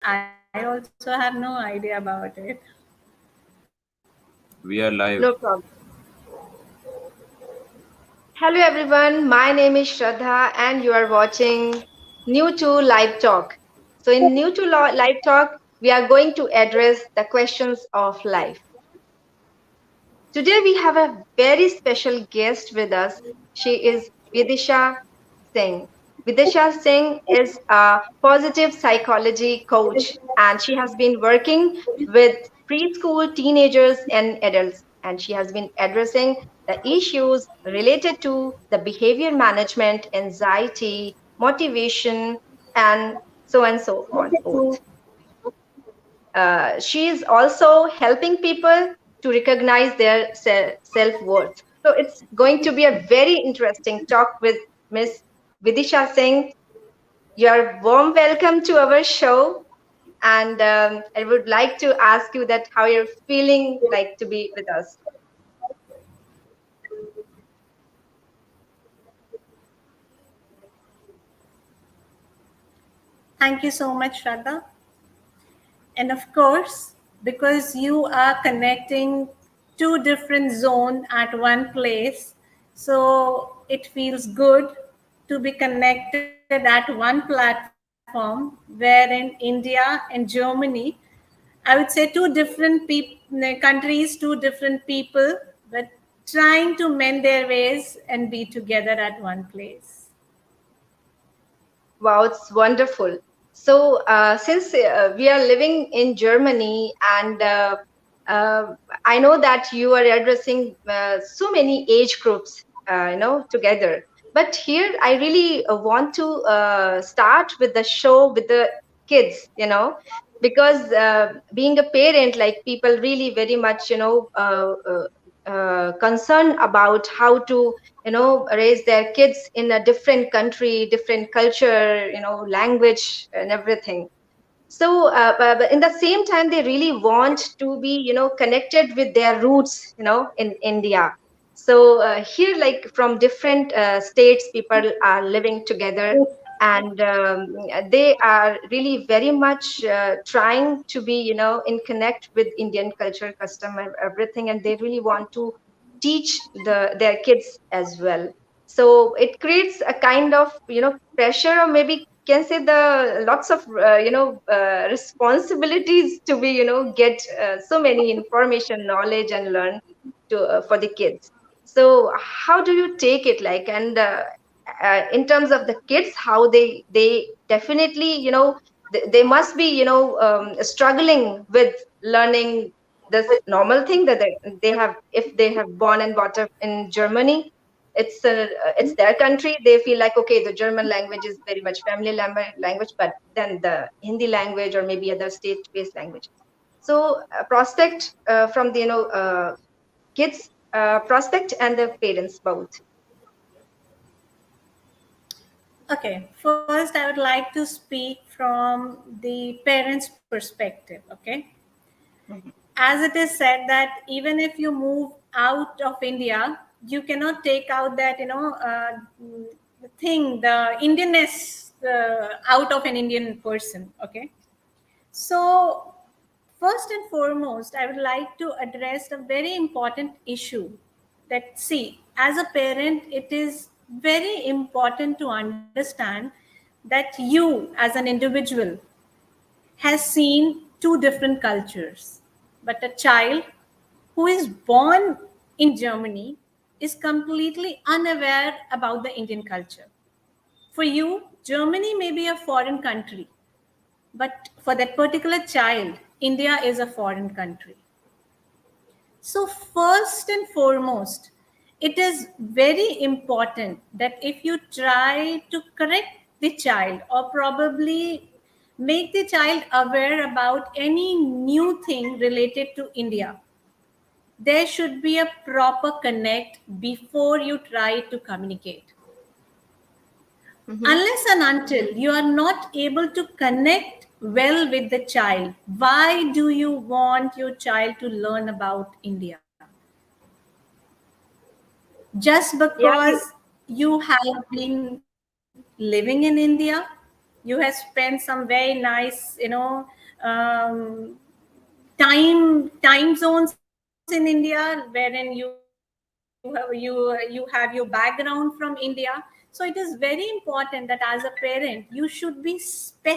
I also have no idea about it. We are live. No problem. Hello everyone, my name is Shraddha and you are watching New to Live Talk. So in New to Live Talk, we are going to address the questions of life. Today we have a very special guest with us. She is Vidisha Singh. Vidisha Singh is a positive psychology coach and she has been working with preschool teenagers and adults, and she has been addressing the issues related to the behavior management, anxiety, motivation, and so on forth. She is also helping people to recognize their self-worth. So it's going to be a very interesting talk with Miss Vidisha Singh. You're warm welcome to our show. And I would like to ask you that how you're feeling like to be with us. Thank you so much, Shraddha. And of course, because you are connecting two different zones at one place, so it feels good to be connected at one platform, where in India and Germany, I would say two different countries, two different people, but trying to mend their ways and be together at one place. Wow, it's wonderful. So, since we are living in Germany, and uh, I know that you are addressing so many age groups, together. But here, I really want to start with the show with the kids, because being a parent, like people really very much, concerned about how to raise their kids in a different country, different culture, language and everything. So but in the same time they really want to be connected with their roots in India. So here, like from different states, people are living together, and they are really very much trying to be in connect with Indian culture, custom, and everything, and they really want to teach their kids as well. So it creates a kind of pressure, or maybe can say the lots of responsibilities to be get so many information, knowledge, and learn to for the kids. So how do you take it, like, and in terms of the kids, how they definitely they must be struggling with learning this normal thing that they have, if they have born and brought up in Germany. It's their country. They feel like, okay, the German language is very much family language, but then the Hindi language or maybe other state based languages. So prospect from the kids prospect and the parents both. Okay, first I would like to speak from the parents' perspective. Okay, Mhm. as it is said that even if you move out of India, you cannot take out that the thing, the Indianness out of an Indian person. Okay, so first and foremost, I would like to address a very important issue. That, see, as a parent, it is very important to understand that you as an individual has seen two different cultures, but a child who is born in Germany is completely unaware about the Indian culture. For you, Germany may be a foreign country, but for that particular child, India is a foreign country. So, first and foremost, it is very important that if you try to correct the child or probably make the child aware about any new thing related to India, there should be a proper connect before you try to communicate. Mhm. Unless and until you are not able to connect well with the child, why do you want your child to learn about India? Just Yeah, because you have been living in India, you have spent some very nice, um, time zones in India, wherein you have your background from India. So it is very important that as a parent you should be specific in your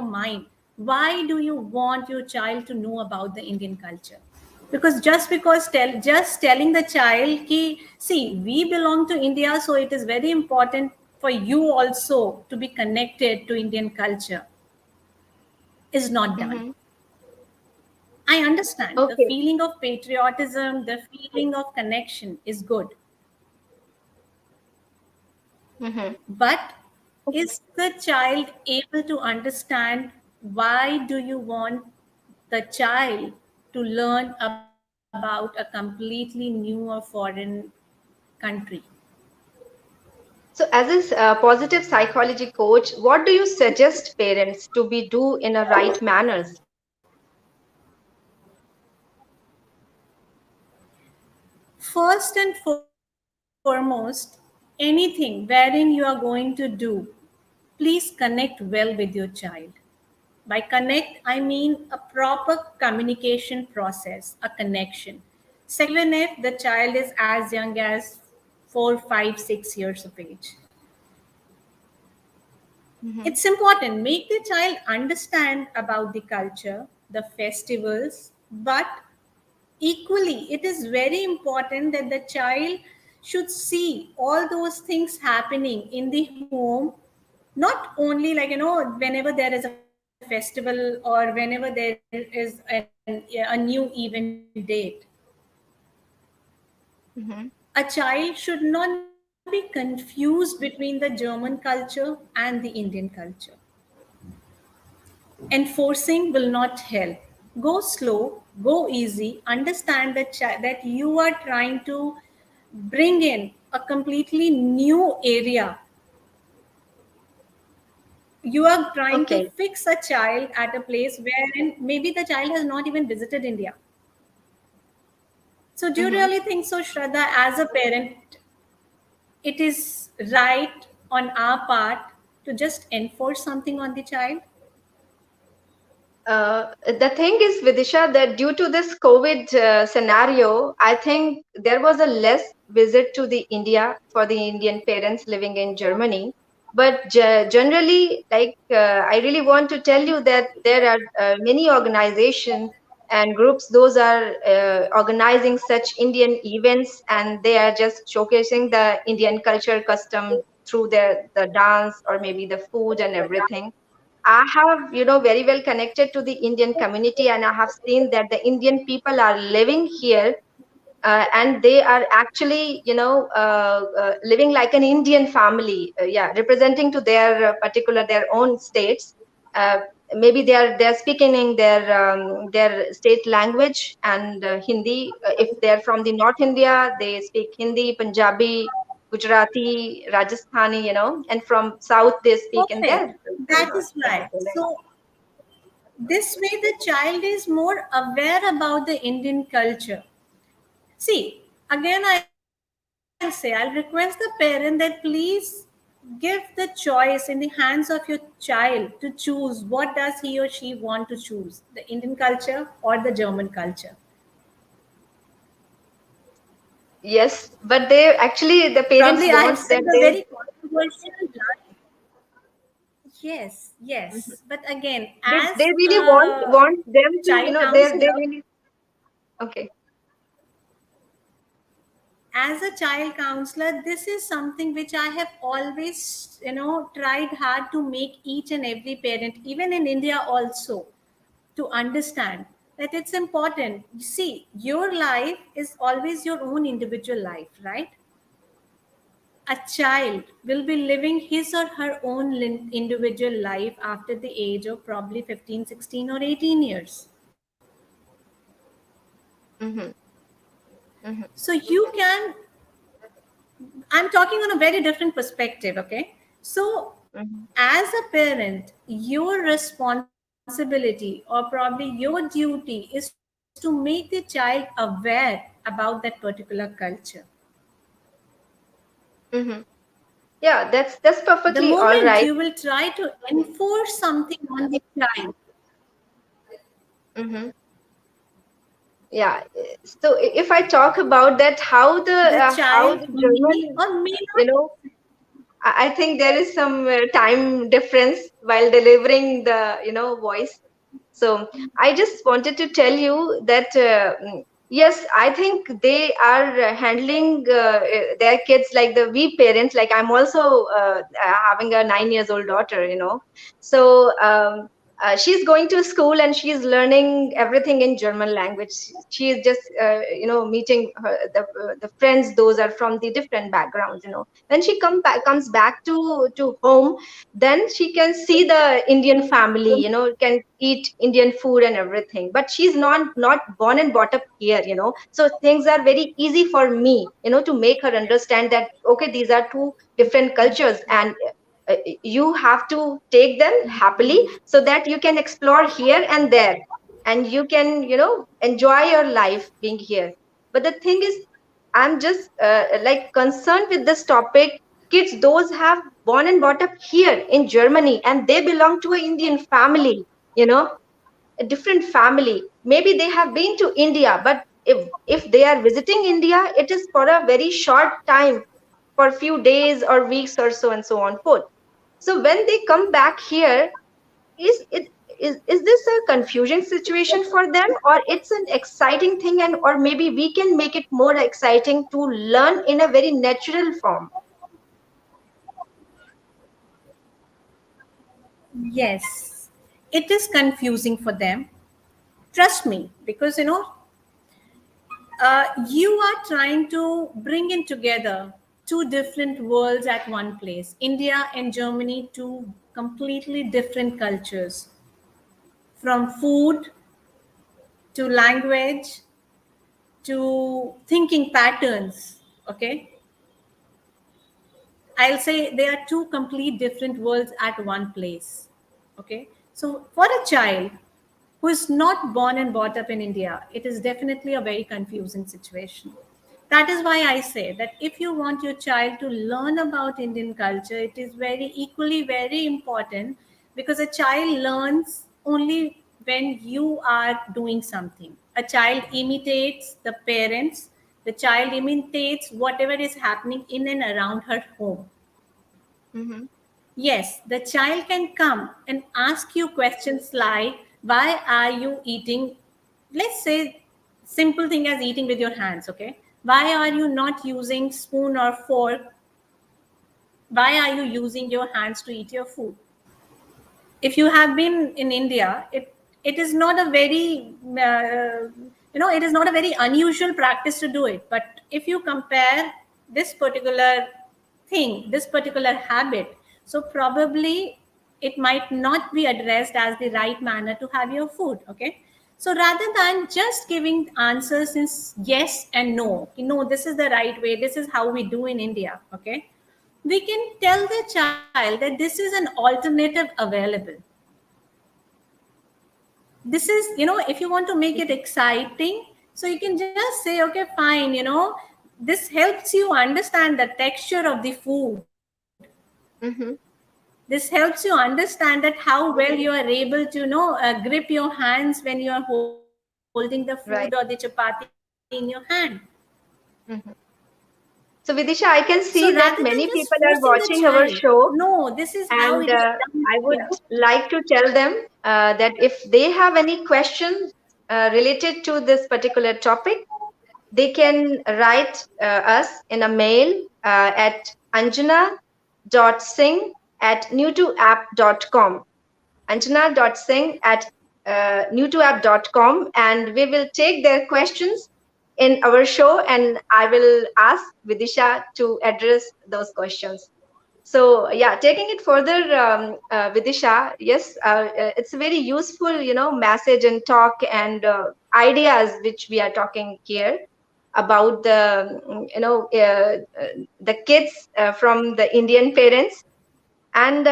mind. Why do you want your child to know about the Indian culture? Because just telling the child ki, see, we belong to India, so it is very important for you also to be connected to Indian culture, is not done. Mm-hmm. I understand the Okay. feeling of patriotism, the feeling of connection is good, Mm-hmm. but is the child able to understand why do you want the child to learn about a completely new or foreign country? So, as a positive psychology coach, what do you suggest parents to be do in a right manners? First and foremost, anything wherein you are going to do, please connect well with your child. By connect, I mean a proper communication process, a connection. Second, even if the child is as young as 4, 5, 6 years of age, Mm-hmm. it's important. Make the child understand about the culture, the festivals, but equally, it is very important that the child should see all those things happening in the home, not only like, whenever there is a festival or whenever there is a new event date. Mm-hmm. A child should not be confused between the German culture and the Indian culture. Enforcing will not help. Go slow, go easy, understand that you are trying to bring in a completely new area. You are trying to Okay. fix a child at a place wherein maybe the child has not even visited India. So, do you Mm-hmm. really think so, Shraddha, as a parent, it is right on our part to just enforce something on the child? The thing is, Vidisha, that due to this COVID scenario, I think there was a less visit to the India for the Indian parents living in Germany. But generally, I really want to tell you that there are many organizations and groups. Those are organizing such Indian events, and they are just showcasing the Indian culture, custom through the dance or maybe the food and everything. I have, very well connected to the Indian community, and I have seen that the Indian people are living here, and they are actually, living like an Indian family. Yeah, representing to their their own states. Uh, Maybe they are speaking in their state language and Hindi. If they are from the North India, they speak Hindi, Punjabi, Gujarati, Rajasthani, and from South they speak in their Perfect. That is right. particular. So, this way, the child is more aware about the Indian culture. See, again, I'll say, I'll request the parent that please give the choice in the hands of your child to choose what does he or she want to choose, the Indian culture or the German culture. Yes, but they actually the Probably I parents have wants said that a very they. controversial line. Yes, yes. But again, They as really a want them to, child they counselor, really. Okay. as a child counselor, this is something which I have always, tried hard to make each and every parent, even in India also, to understand that it's important. See, your life is always your own individual life, right? A child will be living his or her own individual life after the age of probably 15, 16, or 18 years. Mm-hmm, mm-hmm, So you can, I'm talking on a very different perspective, okay? So, mm-hmm, as a parent, your responsibility or probably your duty is to make the child aware about that particular culture. mm-hmm. Yeah, that's The perfectly all moment right. you will try to enforce something on the child, Mm-hmm. Yeah. So if I talk about that, The how the child may German, or may you not. know, I think there is some time difference while delivering the, voice. So I just wanted to tell you that yes, I think they are handling their kids like the we parents. Like I'm also having a 9 years old daughter, so she's going to school and she's learning everything in German language. She is just meeting the friends. Those are from the different backgrounds. When she comes back to home, then she can see the Indian family, can eat Indian food and everything. But she's not born and brought up here, so things are very easy for me, to make her understand that okay, these are two different cultures, and you have to take them happily so that you can explore here and there, and you can enjoy your life being here. But the thing is, I'm just like concerned with this topic. Kids those have born and brought up here in Germany, and they belong to an Indian family, you know a different family. Maybe they have been to India, but if they are visiting India, it is for a very short time, for a few days or weeks or so, and so on forth. So when they come back here, is it is this a confusing situation for them, or it's an exciting thing, and or maybe we can make it more exciting to learn in a very natural form? Yes, it is confusing for them. Trust me, because you are trying to bring in together two different worlds at one place. India and Germany, two completely different cultures, from food to language to thinking patterns. Okay, I'll say they are two complete different worlds at one place. Okay. So for a child who is not born and brought up in India, it is definitely a very confusing situation. That is why I say that if you want your child to learn about Indian culture, it is very equally very important, because a child learns only when you are doing something. A child imitates the parents, the child imitates whatever is happening in and around her home. Mm-hmm. Yes, the child can come and ask you questions like, why are you eating, let's say, simple thing as eating with your hands, okay? Why are you not using spoon or fork? Why are you using your hands to eat your food? If you have been in India, it is not a very it is not a very unusual practice to do it. But if you compare this particular thing, this particular habit, so probably it might not be addressed as the right manner to have your food. Okay, so rather than just giving answers in yes and no, this is the right way, this is how we do in India. Okay, we can tell the child that this is an alternative available. This is, if you want to make it exciting, so you can just say, okay, fine, this helps you understand the texture of the food. Mm-hmm. This helps you understand that how well you are able to grip your hands when you are holding the food or the chapati in Right. your hand. Mm-hmm. So, Vidisha, I So can rather see than that just many forcing people the are child, watching our show, no, this is how it is and done in I India. would like to tell them that if they have any questions related to this particular topic, they can write us in a mail at anjana.singh at new2app.com. Anjana.singh at new2app.com, and we will take their questions in our show, and I will ask Vidisha to address those questions. So yeah, taking it further, Vidisha, yes, it's a very useful, message and talk and ideas which we are talking here about the, the kids from the Indian parents. And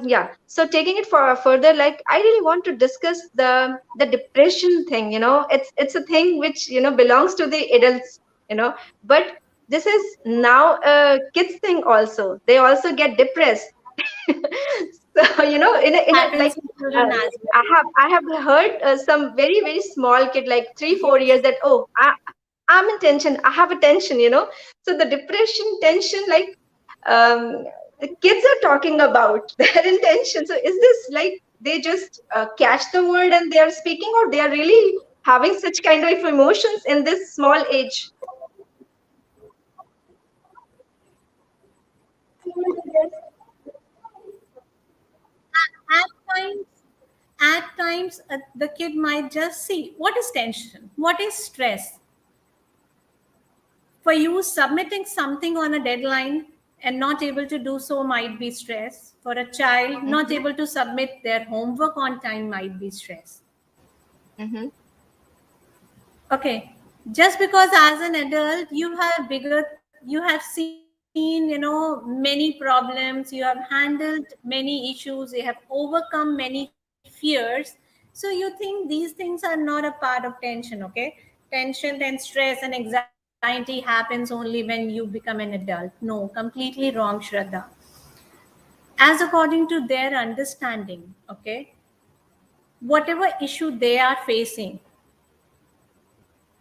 yeah, so taking it for further, like I really want to discuss the depression thing. It's a thing which belongs to the adults, but this is now a kids thing also. They also get depressed. So in a like, Happens to children as well. I have heard some very very small kid, like 3 4 years, that, oh, I'm in tension, I have a tension. So the depression, tension, like, um the kids are talking about their intention. So is this like they just catch the word and they are speaking, or they are really having such kind of emotions in this small age? At times, the kid might just see what is tension, what is stress. For you, submitting something on a deadline and not able to do so might be stress. For a child, not Mm-hmm, able to submit their homework on time might be stress. mm-hmm, Okay, just because as an adult you have seen, many problems, you have handled many issues, you have overcome many fears. So you think these things are not a part of tension, okay? Tension and stress and anxiety happens only when you become an adult. No, completely wrong, Shraddha. As according to their understanding, okay, whatever issue they are facing,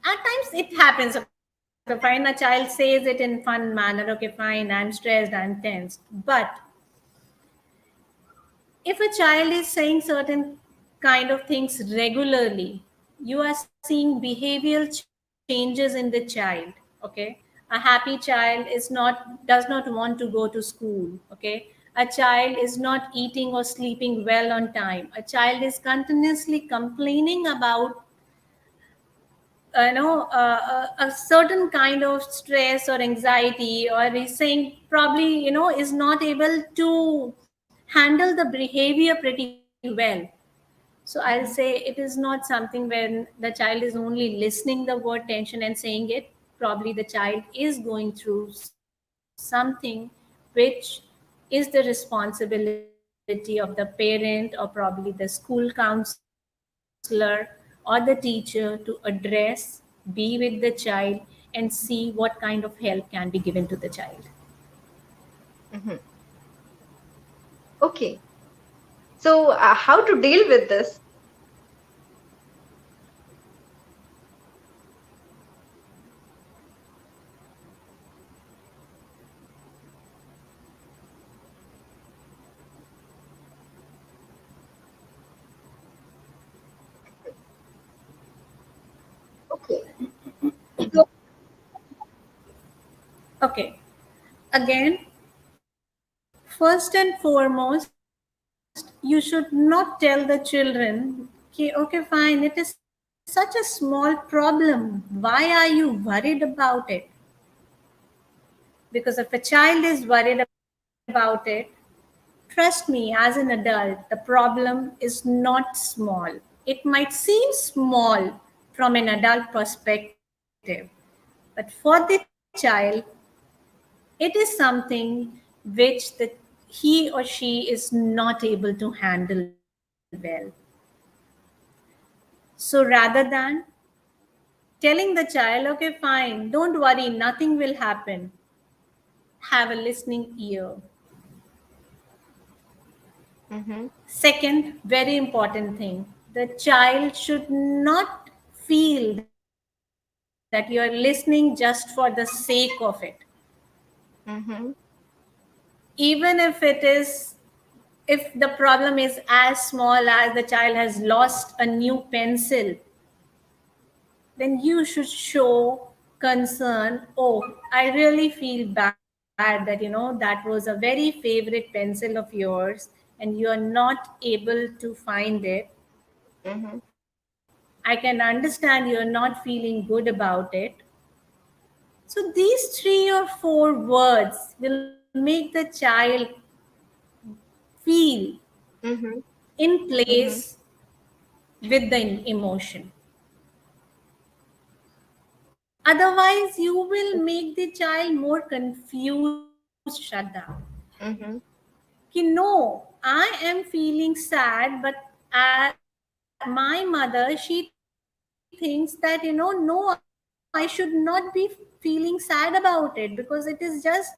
at times it happens. Okay, fine, a child says it in fun manner. Okay, fine, I'm stressed, I'm tensed. But if a child is saying certain kind of things regularly, you are seeing behavioral changes in the child. Okay, a happy child does not want to go to school. Okay, a child is not eating or sleeping well on time. A child is continuously complaining about a certain kind of stress or anxiety, or is saying probably is not able to handle the behavior pretty well. So I'll say it is not something when the child is only listening the word tension and saying it. Probably the child is going through something which is the responsibility of the parent, or probably the school counselor or the teacher to address, be with the child, and see what kind of help can be given to the child. mm-hmm. Okay. So how to deal with this? Okay. So, Okay, again, first and foremost, you should not tell the children, okay, okay, fine, it is such a small problem. Why are you worried about it? Because if a child is worried about it, trust me, as an adult, the problem is not small. It might seem small from an adult perspective, but for the child, it is something which he or she is not able to handle well. So rather than telling the child, okay, fine, don't worry, nothing will happen, have a listening ear. mm-hmm, Second, very important thing, the child should not feel that you are listening just for the sake of it. mm-hmm, Even if the problem is as small as the child has lost a new pencil, then you should show concern. Oh, I really feel bad that that was a very favorite pencil of yours and you are not able to find it. mm-hmm, I can understand you're not feeling good about it. So these 3 or 4 words will make the child feel mm-hmm, in mm-hmm, place with the emotion. Otherwise, you will make the child more confused, Shraddha. mm-hmm, No, I am feeling sad, but my mother, she thinks that, no, I should not be feeling sad about it because it is just,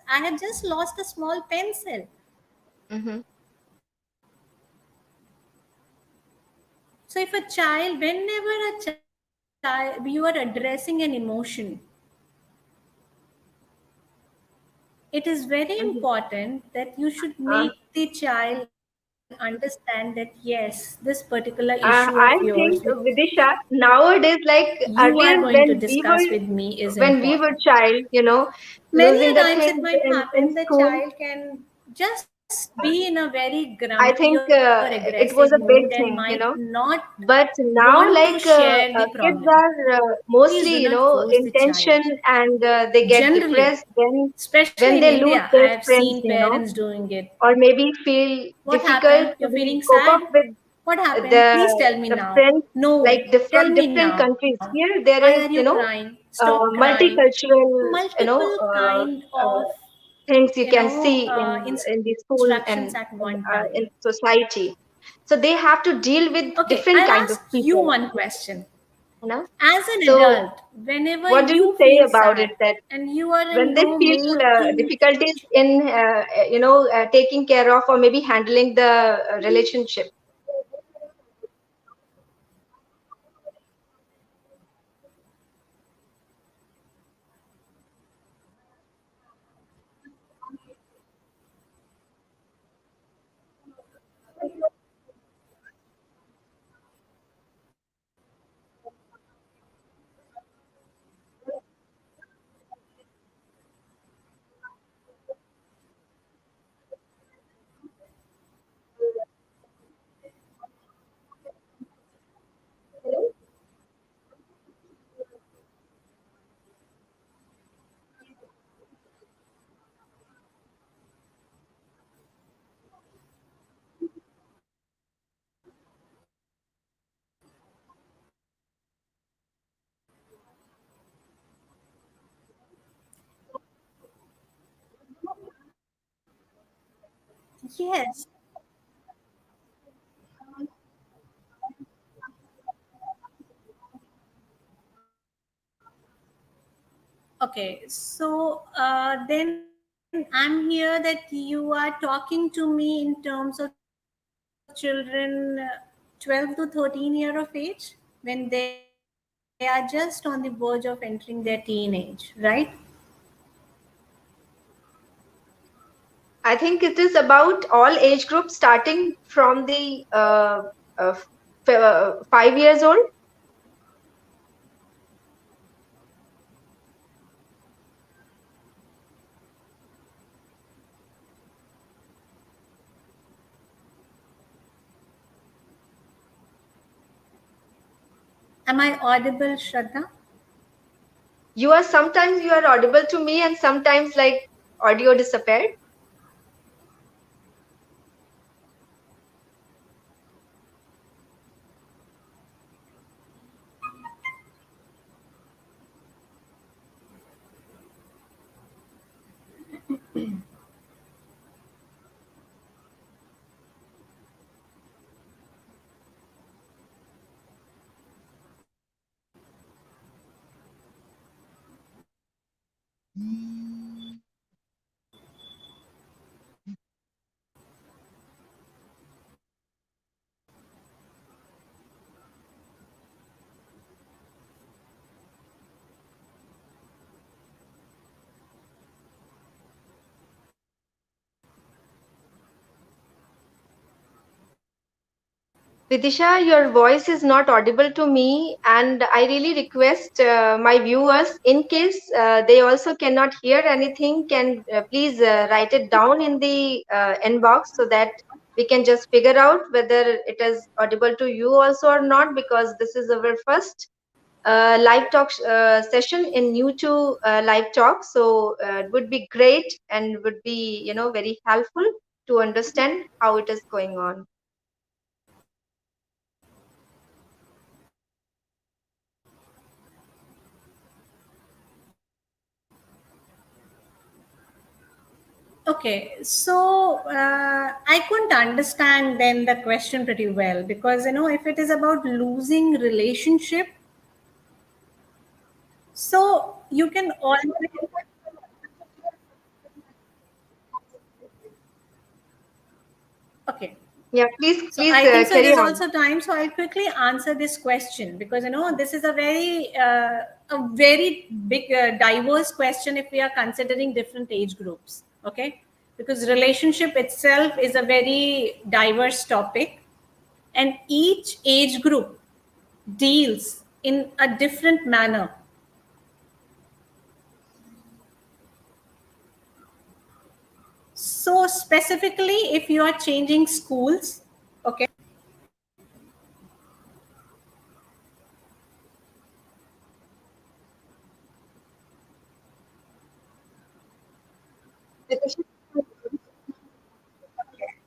I have just lost a small pencil. Mm-hmm. So if a child, whenever a child, you are addressing an emotion, it is very Mm-hmm. important that you should Uh, make the child understand that yes, this particular issue of yours, I which think, Vidisha, nowadays, like you are going to earlier, discuss with me, is important. when we were child, Many a losing the times it things might in happen the school. child can just be in a very I grumpy or think aggressive it was mood a and big might thing, not but want now, to like, share the kids problem. are Please mostly, do not force the in child. tension, and they get Generally, depressed when especially in they lose India, I their have friends, seen parents doing it. or maybe feel What difficult happened? to You're be feeling cope up sad? with What happened? the Please tell me now. friends, like No, tell from me different now. countries. Here Why there are is, you crying? Stop crying. multicultural, Multiple kind of, things you can see in the school instructions and at one in time. society. So they have to deal with Okay, different I'll kind of ask you people, one question. you know. As an So adult, whenever what do you you say feel about it, sad that and you are when in they no feel mood to, difficulties in taking care of or maybe handling the relationship? yes. Okay, so then I'm here that you are talking to me in terms of children 12 to 13 year of age when they are just on the verge of entering their teenage, right? I think it is about all age groups, starting from the 5 years old. Am I audible, Shraddha? Sometimes you are audible to me, and sometimes like audio disappeared. Vidisha, your voice is not audible to me, and I really request my viewers, in case they also cannot hear anything, can please write it down in the inbox so that we can just figure out whether it is audible to you also or not, because this is our first live talk session in new to live talk. So it would be great and would be, very helpful to understand how it is going on. Okay, so I couldn't understand then the question pretty well because if it is about losing relationship, so you can always. Okay. Yeah, please, So please I think so. It carry is on. also time. So I'll quickly answer this question because this is a very big, diverse question if we are considering different age groups. Okay, because relationship itself is a very diverse topic, and each age group deals in a different manner. So specifically, if you are changing schools, okay,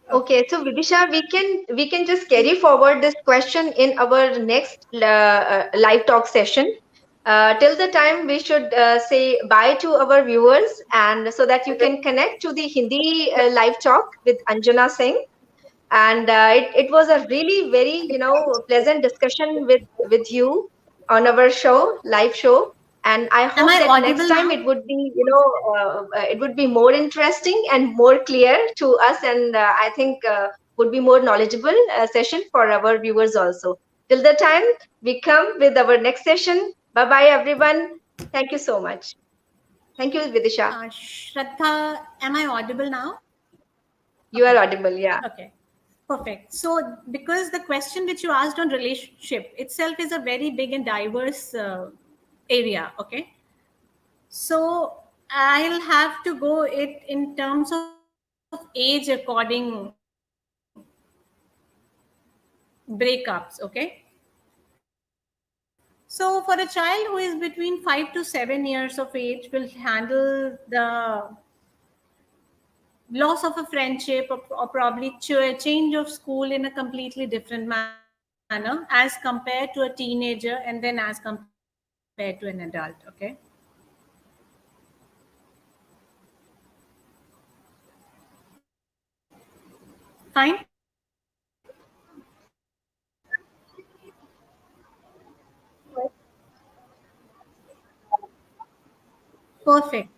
Okay, so Vidisha, we can just carry forward this question in our next live talk session. Till the time, we should say bye to our viewers, and so that you can connect to the Hindi live talk with Anjana Singh. And it was a really very pleasant discussion with you on our show, live show. And I am hope I that next audible time now? it would be it would be more interesting and more clear to us, and I think would be more knowledgeable session for our viewers also. Till the time, we come with our next session. Bye bye everyone. Thank you so much. Thank you, Vidisha. Shraddha, am I audible now? You are Okay, audible. Yeah. okay, perfect. So, because the question which you asked on relationship itself is a very big and diverse area, okay? So, I'll have to go it in terms of age according breakups, okay? So, for a child who is between 5 to 7 years of age, will handle the loss of a friendship or probably change of school in a completely different manner as compared to a teenager and then as compared to an adult. Okay. Fine. Perfect.